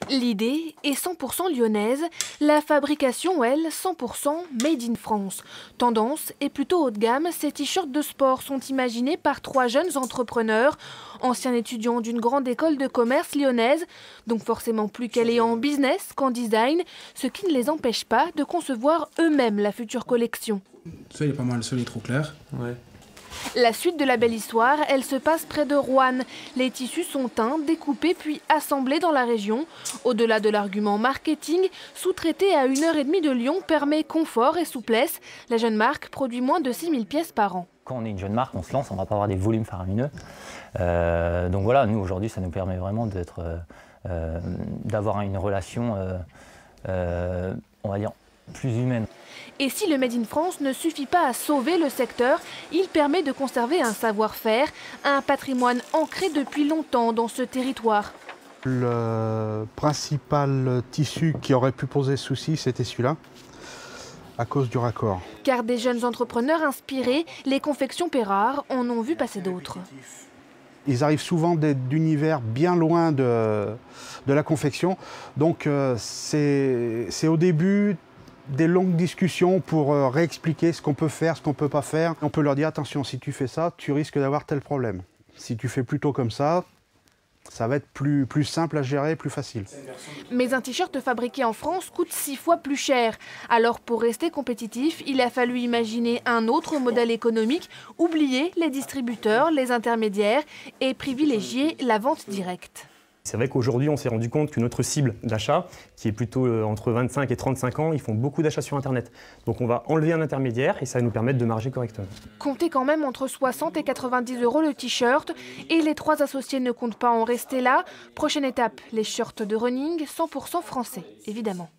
L'idée est 100% lyonnaise, la fabrication, elle, 100% made in France. Tendance est plutôt haut de gamme, ces t-shirts de sport sont imaginés par 3 jeunes entrepreneurs, anciens étudiants d'une grande école de commerce lyonnaise, donc forcément plus calés en business qu'en design, ce qui ne les empêche pas de concevoir eux-mêmes la future collection. Ça, il est pas mal, ça, il est trop clair. Ouais. La suite de la belle histoire, elle se passe près de Roanne. Les tissus sont teints, découpés puis assemblés dans la région. Au-delà de l'argument marketing, sous-traité à 1h30 de Lyon permet confort et souplesse. La jeune marque produit moins de 6000 pièces par an. Quand on est une jeune marque, on se lance, on ne va pas avoir des volumes faramineux. Donc voilà, nous aujourd'hui, ça nous permet vraiment d'avoir une relation, on va dire, plus humaine. Et si le Made in France ne suffit pas à sauver le secteur, il permet de conserver un savoir-faire, un patrimoine ancré depuis longtemps dans ce territoire. Le principal tissu qui aurait pu poser souci, c'était celui-là, à cause du raccord. Car des jeunes entrepreneurs inspirés, les confections Pérard en ont vu passer d'autres. Ils arrivent souvent d'univers bien loin de la confection, donc c'est au début des longues discussions pour réexpliquer ce qu'on peut faire, ce qu'on ne peut pas faire. On peut leur dire attention, si tu fais ça, tu risques d'avoir tel problème. Si tu fais plutôt comme ça va être plus simple à gérer, plus facile. Mais un t-shirt fabriqué en France coûte 6 fois plus cher. Alors pour rester compétitif, il a fallu imaginer un autre modèle économique, oublier les distributeurs, les intermédiaires et privilégier la vente directe. C'est vrai qu'aujourd'hui, on s'est rendu compte que notre cible d'achat, qui est plutôt entre 25 et 35 ans, ils font beaucoup d'achats sur Internet. Donc on va enlever un intermédiaire et ça va nous permettre de marger correctement. Comptez quand même entre 60 et 90 € le t-shirt. Et les 3 associés ne comptent pas en rester là. Prochaine étape, les shirts de running 100% français, évidemment.